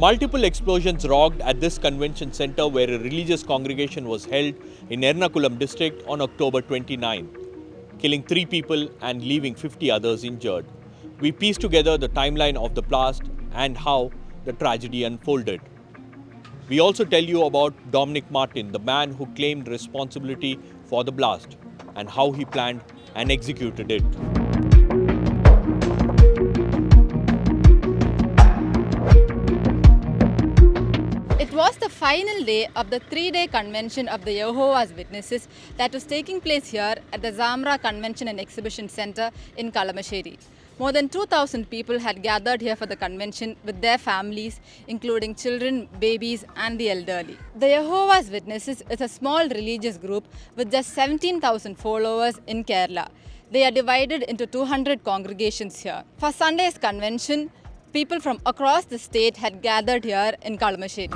Multiple explosions rocked at this convention center where a religious congregation was held in Ernakulam district on October 29, killing 3 people and leaving 50 others injured. We pieced together the timeline of the blast and how the tragedy unfolded. We also tell you about Dominic Martin, the man who claimed responsibility for the blast, and how he planned and executed it. It was the final day of the 3-day convention of the Jehovah's Witnesses that was taking place here at the Zamra Convention and Exhibition Center in Kalamassery. More than 2,000 people had gathered here for the convention with their families, including children, babies, and the elderly. The Jehovah's Witnesses is a small religious group with just 17,000 followers in Kerala. They are divided into 200 congregations here. For Sunday's convention, people from across the state had gathered here in Kalamassery.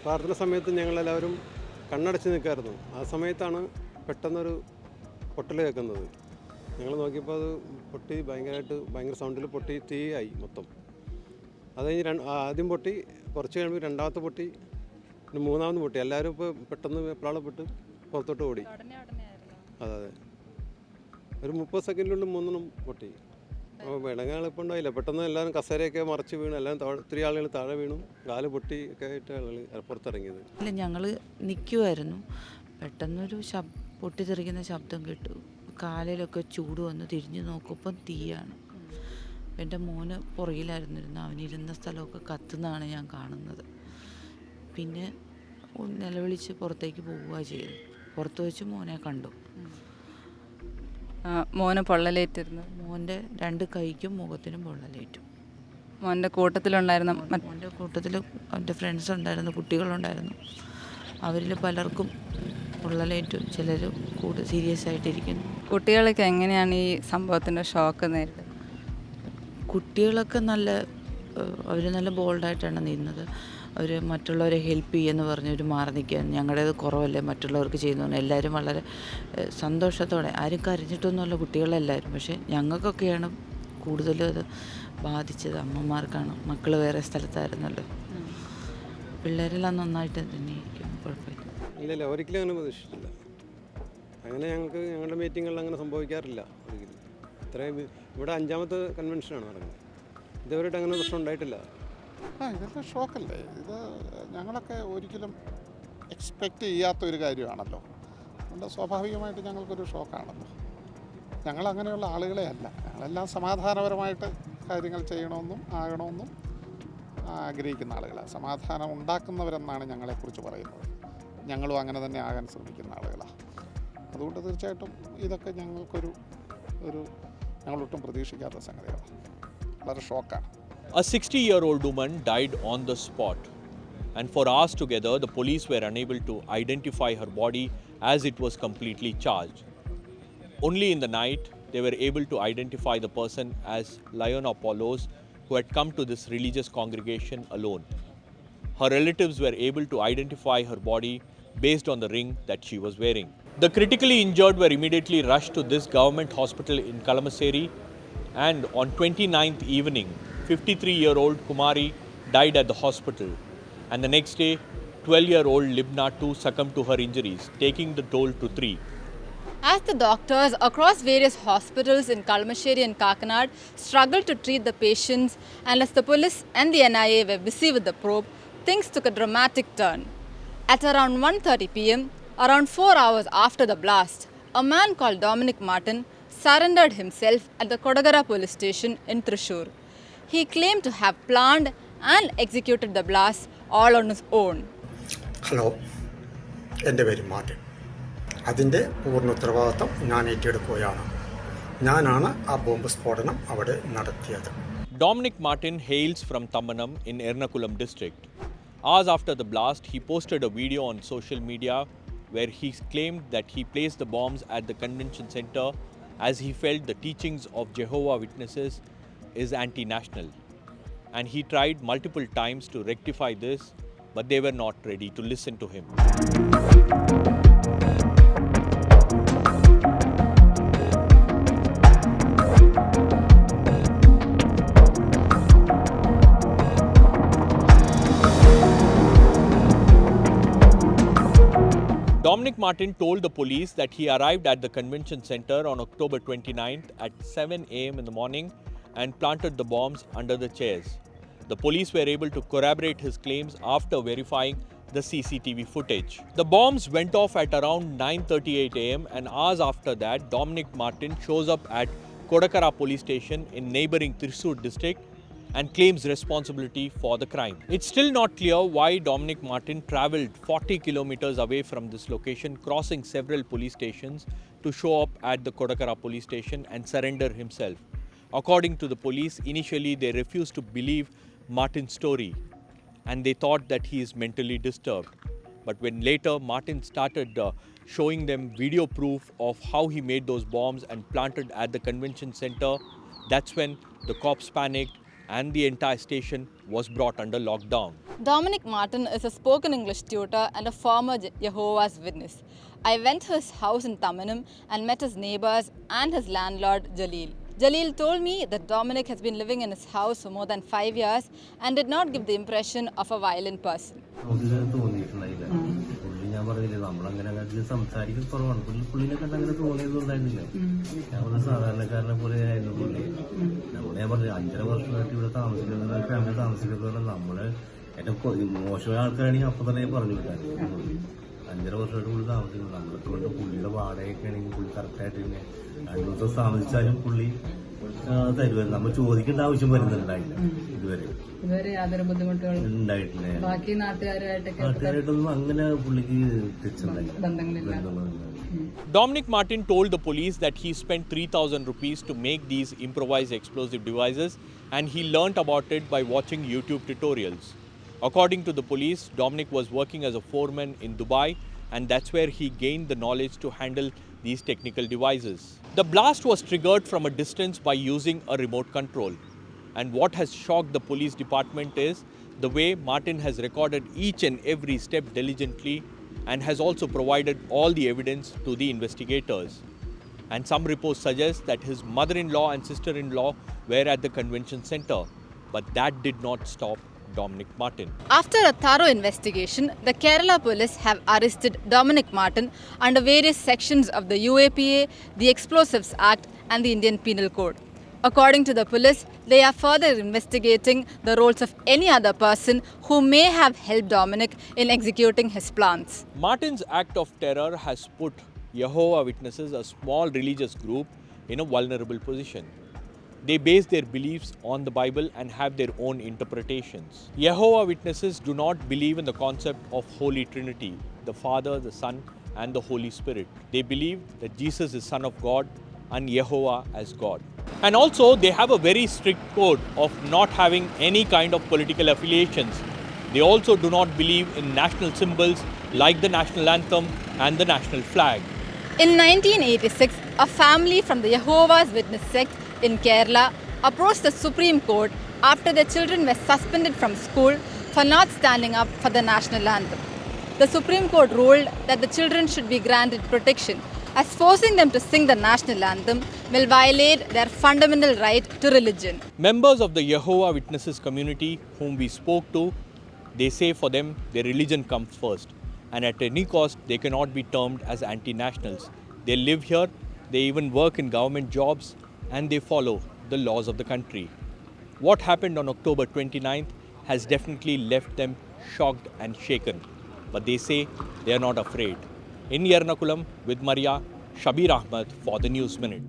പ്രാർത്ഥന സമയത്ത് ഞങ്ങളെല്ലാവരും കണ്ണടച്ച് നിൽക്കായിരുന്നു. ആ സമയത്താണ് പെട്ടെന്നൊരു പൊട്ടൽ കേൾക്കുന്നത്. ഞങ്ങൾ നോക്കിയപ്പോൾ അത് പൊട്ടി ഭയങ്കര സൗണ്ടിൽ പൊട്ടി തീയായി മൊത്തം. അത് കഴിഞ്ഞ് ആദ്യം പൊട്ടി, കുറച്ച് കഴിയുമ്പോൾ രണ്ടാമത്തെ പൊട്ടി, പിന്നെ മൂന്നാമത് പൊട്ടി. എല്ലാവരും ഇപ്പോൾ പെട്ടെന്ന് വെപ്രാളപ്പെട്ട് പുറത്തോട്ട് ഓടി. അതെ, ഒരു 30 സെക്കൻഡിനുള്ളിൽ 3 പൊട്ടി. വിളങ്ങാൾ ഇപ്പോൾ ഉണ്ടായില്ല. പെട്ടെന്ന് എല്ലാവരും കസേരയൊക്കെ മറിച്ച് വീണു. എല്ലാവരും ഒത്തിരി ആളുകൾ താഴെ വീണു, കാല് പൊട്ടി ഒക്കെ ആയിട്ട് ആളുകൾ പുറത്തിറങ്ങിയത്. ഇല്ല, ഞങ്ങൾ നിൽക്കുമായിരുന്നു. പെട്ടെന്നൊരു പൊട്ടിത്തെറിക്കുന്ന ശബ്ദം കേട്ടു. കാലിലൊക്കെ ചൂട് വന്ന് തിരിഞ്ഞു നോക്കുമ്പം തീയാണ്. എൻ്റെ മോന് പുറകിലായിരുന്നിരുന്നു. അവനിരുന്ന സ്ഥലമൊക്കെ കത്തുന്നതാണ് ഞാൻ കാണുന്നത്. പിന്നെ നിലവിളിച്ച് പുറത്തേക്ക് പോവുക ചെയ്തു. പുറത്ത് വെച്ച് മോനെ കണ്ടു. മോന് പൊള്ളലേറ്റിരുന്നു. മോൻ്റെ 2 കൈക്കും മുഖത്തിനും പൊള്ളലേറ്റു. മോൻ്റെ കൂട്ടത്തിലുണ്ടായിരുന്ന മോൻ്റെ കൂട്ടത്തിൽ അവൻ്റെ ഫ്രണ്ട്സ് ഉണ്ടായിരുന്നു, കുട്ടികളുണ്ടായിരുന്നു. അവരിൽ പലർക്കും പൊള്ളലേറ്റു. ചിലർ കൂടുതൽ സീരിയസ് ആയിട്ടിരിക്കുന്നു. കുട്ടികളൊക്കെ എങ്ങനെയാണ് ഈ സംഭവത്തിൻ്റെ ഷോക്ക് നേരിടുന്നത്? കുട്ടികളൊക്കെ അവർ നല്ല ബോൾഡായിട്ടാണ് നിന്നത്. അവർ മറ്റുള്ളവരെ ഹെൽപ്പ് ചെയ്യുമെന്ന് പറഞ്ഞ് ഒരു മാറി നിൽക്കാൻ, ഞങ്ങളുടേത് കുറവല്ലേ മറ്റുള്ളവർക്ക് ചെയ്യുന്നു. എല്ലാവരും വളരെ സന്തോഷത്തോടെ, ആരും കരഞ്ഞിട്ടൊന്നുമല്ല കുട്ടികളെല്ലാവരും. പക്ഷേ ഞങ്ങൾക്കൊക്കെയാണ് കൂടുതലും അത് ബാധിച്ചത്. അമ്മമാർക്കാണ്. മക്കൾ വേറെ സ്ഥലത്തായിരുന്നല്ലോ. പിള്ളേരെല്ലാം നന്നായിട്ട് തന്നെ ഇരിക്കും, കുഴപ്പമില്ല. ഇല്ല, ഒരിക്കലും അങ്ങനെ പ്രതീക്ഷിച്ചില്ല. അങ്ങനെ ഞങ്ങളുടെ മീറ്റിങ്ങുകളിൽ അങ്ങനെ സംഭവിക്കാറില്ല ഒരിക്കലും. ഇത്രയും ഇവിടെ 5ാമത്തെ കൺവെൻഷനാണ് നടക്കുന്നത്. ഇതുവരെയായിട്ട് അങ്ങനെ പ്രശ്നം ഉണ്ടായിട്ടില്ല. ഇതൊക്കെ ഷോക്കല്ലേ. ഇത് ഞങ്ങളൊക്കെ ഒരിക്കലും എക്സ്പെക്റ്റ് ചെയ്യാത്തൊരു കാര്യമാണല്ലോ. അതുകൊണ്ട് സ്വാഭാവികമായിട്ട് ഞങ്ങൾക്കൊരു ഷോക്കാണല്ലോ. ഞങ്ങളങ്ങനെയുള്ള ആളുകളെ അല്ല. ഞങ്ങളെല്ലാം സമാധാനപരമായിട്ട് കാര്യങ്ങൾ ചെയ്യണമെന്നും ആകണമെന്നും ആഗ്രഹിക്കുന്ന ആളുകളാണ്. സമാധാനം ഉണ്ടാക്കുന്നവരെന്നാണ് ഞങ്ങളെക്കുറിച്ച് പറയുന്നത്. ഞങ്ങളും അങ്ങനെ തന്നെ ആകാൻ ശ്രമിക്കുന്ന ആളുകളാണ്. അതുകൊണ്ട് തീർച്ചയായിട്ടും ഇതൊക്കെ ഞങ്ങളൊട്ടും പ്രതീക്ഷിക്കാത്ത സംഗതികളാണ്. വളരെ ഷോക്കാണ്. A 60-year-old woman died on the spot, and for hours together the police were unable to identify her body as it was completely charged. Only in the night they were able to identify the person as Lion Apollos, who had come to this religious congregation alone. Her relatives were able to identify her body based on the ring that she was wearing. The critically injured were immediately rushed to this government hospital in Kalamassery, and on 29th evening 53-year-old Kumari died at the hospital, and the next day 12-year-old Libna too succumbed to her injuries, taking the toll to 3. As the doctors across various hospitals in Kalamassery and Kakinad struggled to treat the patients, and as the police and the NIA were busy with the probe, things took a dramatic turn. At around 1:30 p.m., around 4 hours after the blast, a man called Dominic Martin surrendered himself at the Kodagara police station in Thrissur. He claimed to have planned and executed the blast all on his own. Hello, എൻ്റെ പേര് Martin. അതിൻ്റെ പൂർണ്ണ ഉത്തരവാദിത്വം ഞാൻ ഏറ്റെടുക്കുകയാണ്. ഞാനാണ് ആ bomb സ്ഫോടനം അവിടെ നടത്തിയത്. Dominic Martin hails from Thammanam in Ernakulam district. Hours after the blast, he posted a video on social media where he claimed that he placed the bombs at the convention center as he felt the teachings of Jehovah Witnesses is anti-national. And he tried multiple times to rectify this, but they were not ready to listen to him. Dominic Martin told the police that he arrived at the convention center on October 29th at 7 a.m. in the morning and planted the bombs under the chairs. The police were able to corroborate his claims after verifying the CCTV footage. The bombs went off at around 9:38 a.m. and hours after that, Dominic Martin shows up at Kodakara police station in neighboring Thrissur district and claims responsibility for the crime. It's still not clear why Dominic Martin travelled 40 kilometers away from this location, crossing several police stations to show up at the Kodakara police station and surrender himself. According to the police, initially they refused to believe Martin's story and they thought that he is mentally disturbed. But when later Martin started showing them video proof of how he made those bombs and planted at the convention center, that's when the cops panicked and the entire station was brought under lockdown. Dominic Martin is a spoken English tutor and a former Jehovah's Witness. I went to his house in Thamanam and met his neighbors and his landlord Jalil. Jalil told me that Dominic has been living in his house for more than 5 years and did not give the impression of a violent person. ഞാൻ പറഞ്ഞില്ലേ നമ്മളങ്ങനെ സംസാരിക്കും കുറവാണ് പുള്ളിനെ കണ്ട് അങ്ങനെ തോന്നിയതൊന്നായിരുന്നില്ല ഞങ്ങൾ സാധാരണക്കാരനെ പോലെ ആയിരുന്നു പുള്ളി ഞാൻ പറഞ്ഞു 5.5 വർഷമായിട്ട് ഇവിടെ താമസിക്കുന്ന ഫാമിലി താമസിക്കുന്നത് നമ്മള് ഏറ്റവും മോശമായ ആൾക്കാരാണെങ്കിൽ അപ്പൊ തന്നെ പറഞ്ഞു വിട്ടാൽ 5.5 വർഷമായിട്ട് പുള്ളി താമസിക്കുന്നത് നമ്മളൊക്കെ കൊണ്ട് പുള്ളിയുടെ വാടകയൊക്കെ ആണെങ്കിൽ പുള്ളി കറക്റ്റായിട്ട് തന്നെ 2 ദിവസം താമസിച്ചാലും പുള്ളി തരുമായിരുന്നു. നമ്മൾ ചോദിക്കേണ്ട ആവശ്യം വരുന്നുണ്ടായില്ല ഇതുവരെ യാതൊരു ബുദ്ധിമുട്ടുകളും ഉണ്ടായിട്ടില്ല. ബാക്കി നാട്ടുകാരായിട്ടൊന്നും അങ്ങനെ പുള്ളിക്ക് ബന്ധങ്ങളില്ല. Dominic Martin told the police that he spent 3,000 rupees to make these improvised explosive devices and he learnt about it by watching YouTube tutorials. According to the police, Dominic was working as a foreman in Dubai and that's where he gained the knowledge to handle these technical devices. The blast was triggered from a distance by using a remote control. And what has shocked the police department is the way Martin has recorded each and every step diligently and has also provided all the evidence to the investigators. And some reports suggest that his mother-in-law and sister-in-law were at the convention center. But that did not stop Dominic Martin. After a thorough investigation, the Kerala police have arrested Dominic Martin under various sections of the UAPA, the Explosives Act and the Indian Penal Code. According to the police, they are further investigating the roles of any other person who may have helped Dominic in executing his plans. Martin's act of terror has put Jehovah Witnesses, a small religious group, in a vulnerable position. They base their beliefs on the Bible and have their own interpretations. Jehovah Witnesses do not believe in the concept of Holy Trinity, the Father, the Son and the Holy Spirit. They believe that Jesus is Son of God and Jehovah as God. And also they have a very strict code of not having any kind of political affiliations. They also do not believe in national symbols like the national anthem and the national flag. In 1986, a family from the Jehovah's Witness sect in Kerala approached the Supreme Court after their children were suspended from school for not standing up for the national anthem. The Supreme Court ruled that the children should be granted protection, as forcing them to sing the national anthem will violate their fundamental right to religion. Members of the Jehovah Witnesses community whom we spoke to, they say for them their religion comes first and at any cost they cannot be termed as anti-nationals. They live here, they even work in government jobs and they follow the laws of the country. What happened on October 29th has definitely left them shocked and shaken. But they say they are not afraid. In Ernakulam with Maria, Shabbir Ahmed for the News Minute.